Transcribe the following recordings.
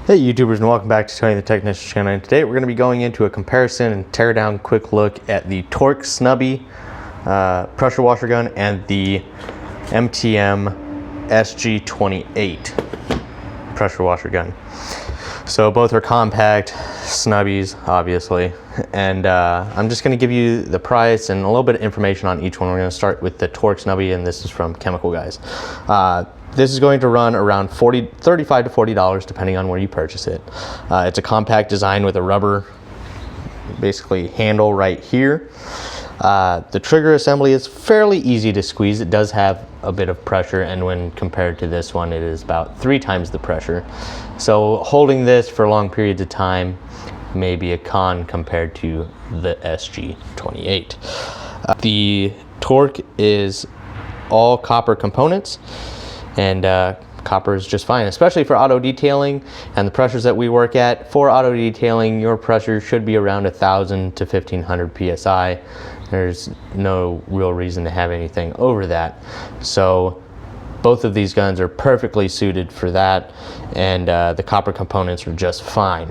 Hey YouTubers, and welcome back to Tony the Technician channel. And today we're going to be going into a comparison and tear down quick look at the Torq Snubby pressure washer gun and the MTM SG28 pressure washer gun. So both are compact snubbies, obviously, and I'm just going to give you the price and a little bit of information on each one. We're going to start with the Torq Snubby, and this is from Chemical Guys. This is going to run around $35 to $40 depending on where you purchase it. It's a compact design with a rubber basically handle right here. The trigger assembly is fairly easy to squeeze. It does have a bit of pressure, and when compared to this one, it is about 3 times the pressure. So holding this for long periods of time may be a con compared to the SG28. The Torq is all copper components, and copper is just fine, especially for auto detailing and the pressures that we work at. For auto detailing, your pressure should be around 1,000 to 1,500 psi. There's no real reason to have anything over that. So both of these guns are perfectly suited for that, and the copper components are just fine.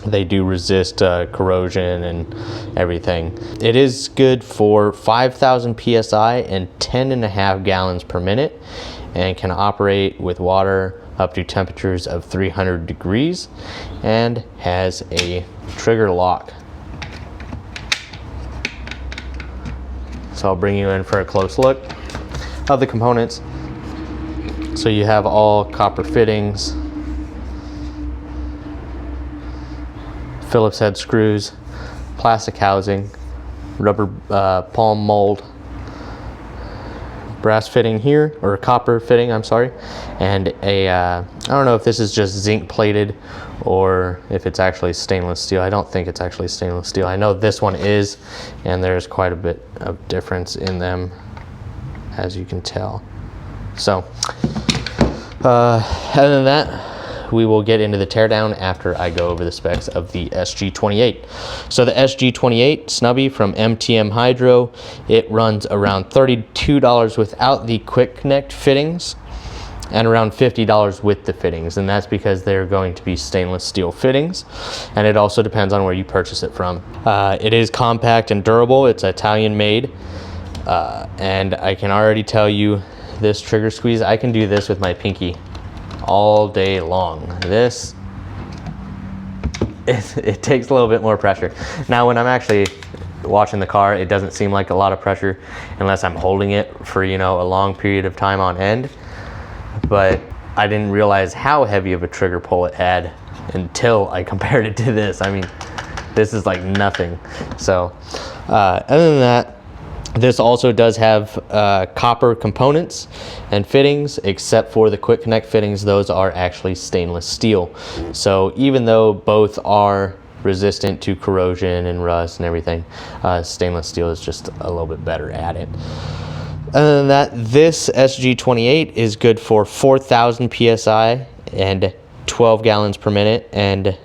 They do resist corrosion and everything. It is good for 5,000 psi and 10.5 gallons per minute, and can operate with water up to temperatures of 300 degrees, and has a trigger lock. So I'll bring you in for a close look of the components. So you have all copper fittings, Phillips head screws, plastic housing, rubber palm mold, brass fitting here, or copper fitting, I'm sorry, and a I don't know if this is just zinc plated or if it's actually stainless steel. I don't think it's actually stainless steel. I know this one is, and there's quite a bit of difference in them, as you can tell. So other than that, we will get into the teardown after I go over the specs of the SG28. So the SG28 Snubby from MTM Hydro, it runs around $32 without the quick connect fittings, and around $50 with the fittings, and that's because they're going to be stainless steel fittings, and it also depends on where you purchase it from. It is compact and durable. It's Italian made, and I can already tell you this trigger squeeze, I can do this with my pinky all day long. This, it takes a little bit more pressure. Now when I'm actually washing the car, it doesn't seem like a lot of pressure unless I'm holding it for, you know, a long period of time on end. But I didn't realize how heavy of a trigger pull it had until I compared it to this. I mean, this is like nothing. So other than that, this also does have copper components and fittings, except for the quick connect fittings. Those are actually stainless steel. So even though both are resistant to corrosion and rust and everything, stainless steel is just a little bit better at it. Other than that, this SG28 is good for 4,000 psi and 12 gallons per minute, and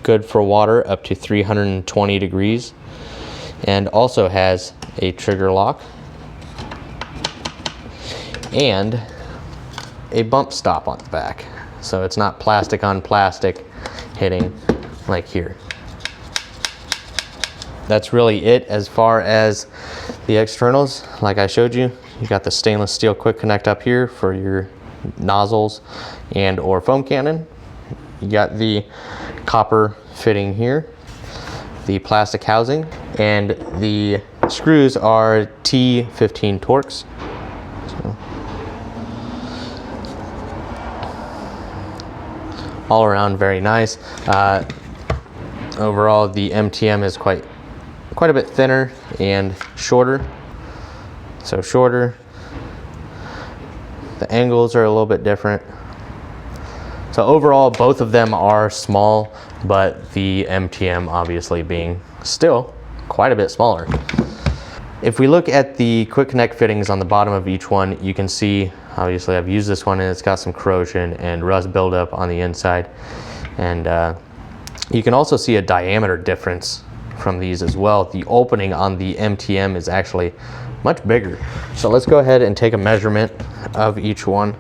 good for water up to 320 degrees, and also has a trigger lock and a bump stop on the back, so it's not plastic on plastic hitting like here. That's really it as far as the externals. Like I showed you, you got the stainless steel quick connect up here for your nozzles and or foam cannon. You got the copper fitting here, the plastic housing, and the screws are T15 Torx. So, all around very nice. Overall, the MTM is quite a bit thinner and shorter. So shorter. The angles are a little bit different. So overall, both of them are small, but the MTM obviously being still quite a bit smaller. If we look at the quick connect fittings on the bottom of each one, you can see, obviously I've used this one and it's got some corrosion and rust buildup on the inside. And you can also see a diameter difference from these as well. The opening on the MTM is actually much bigger. So let's go ahead and take a measurement of each one.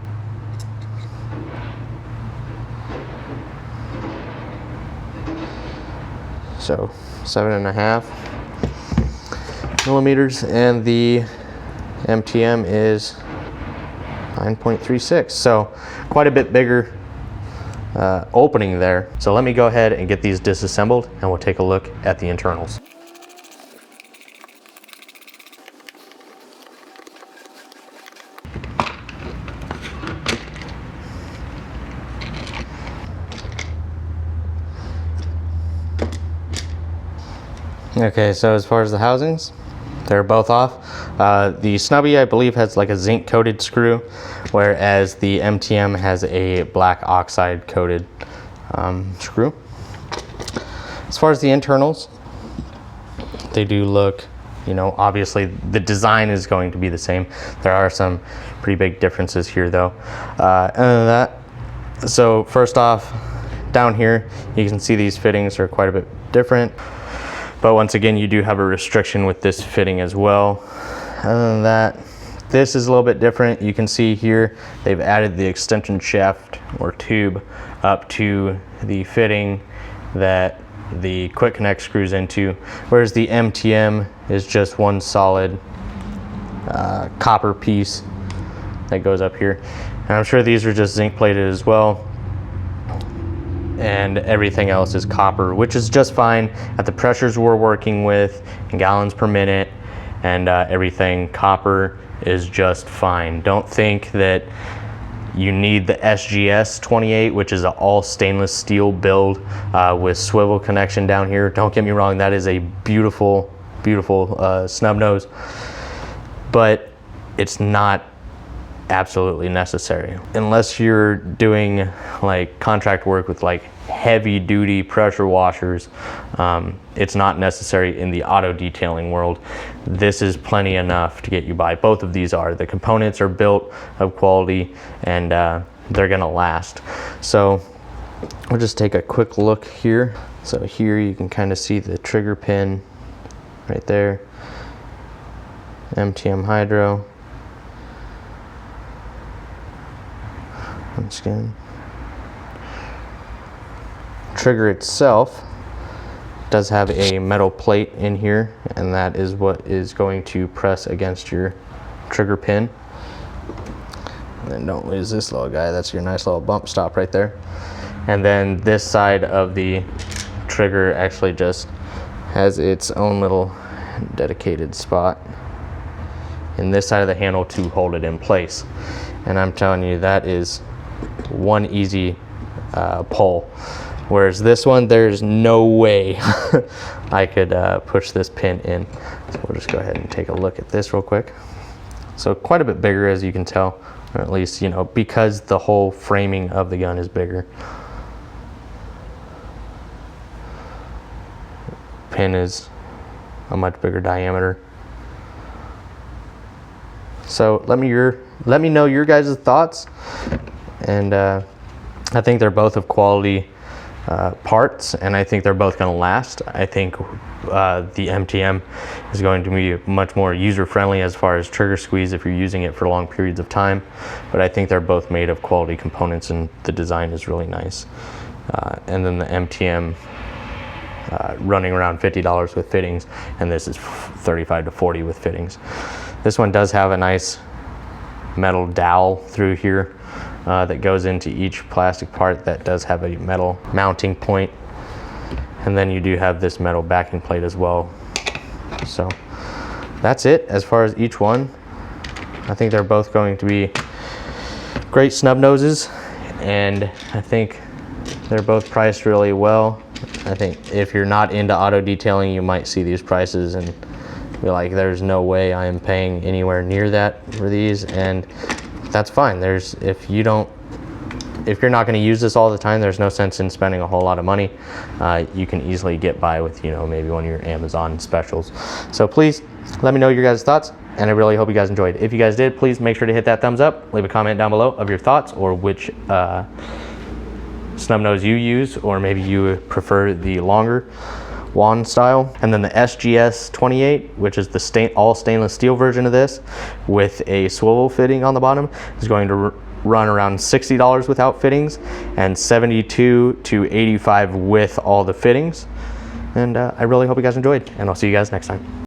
So 7.5 millimeters, and the MTM is 9.36. So quite a bit bigger opening there. So let me go ahead and get these disassembled, and we'll take a look at the internals. Okay, so as far as the housings, they're both off. The Snubby, I believe, has like a zinc coated screw, whereas the MTM has a black oxide coated screw. As far as the internals, they do look, you know, obviously the design is going to be the same. There are some pretty big differences here though. Other than that, so first off, down here, you can see these fittings are quite a bit different. But once again, you do have a restriction with this fitting as well. Other than that, this is a little bit different. You can see here, they've added the extension shaft or tube up to the fitting that the quick connect screws into, whereas the MTM is just one solid copper piece that goes up here. And I'm sure these are just zinc plated as well, and everything else is copper, which is just fine at the pressures we're working with in gallons per minute, and everything copper is just fine. Don't think that you need the SG28, which is an all stainless steel build with swivel connection down here. Don't get me wrong, that is a beautiful, beautiful snub nose, but it's not absolutely necessary unless you're doing like contract work with like heavy duty pressure washers. It's not necessary in the auto detailing world. This is plenty enough to get you by. Both of these are. The components are built of quality, and they're gonna last. So we'll just take a quick look here. So here you can kind of see the trigger pin right there, MTM Hydro. Once again, trigger itself does have a metal plate in here, and that is what is going to press against your trigger pin. And then don't lose this little guy. That's your nice little bump stop right there. And then this side of the trigger actually just has its own little dedicated spot in this side of the handle to hold it in place. And I'm telling you, that is one easy pull, whereas this one, there's no way I could push this pin in. So we'll just go ahead and take a look at this real quick. So quite a bit bigger, as you can tell, or at least, you know, because the whole framing of the gun is bigger. Pin is a much bigger diameter. So let me know your guys' thoughts. And I think they're both of quality parts, and I think they're both going to last. I think the MTM is going to be much more user-friendly as far as trigger squeeze if you're using it for long periods of time. But I think they're both made of quality components, and the design is really nice. And then the MTM running around $50 with fittings, and this is $35 to $40 with fittings. This one does have a nice metal dowel through here that goes into each plastic part that does have a metal mounting point, and then you do have this metal backing plate as well. So that's it as far as each one. I think they're both going to be great snub noses, and I think they're both priced really well. I think if you're not into auto detailing, you might see these prices and be like, there's no way I am paying anywhere near that for these, and that's fine. If you're not going to use this all the time, there's no sense in spending a whole lot of money. You can easily get by with, you know, maybe one of your Amazon specials. So please let me know your guys' thoughts, and I really hope you guys enjoyed. If you guys did, please make sure to hit that thumbs up, leave a comment down below of your thoughts, or which snub nose you use, or maybe you prefer the longer wand style. And then the SG28, which is the all stainless steel version of this with a swivel fitting on the bottom, is going to run around $60 without fittings, and $72 to $85 with all the fittings. And I really hope you guys enjoyed, and I'll see you guys next time.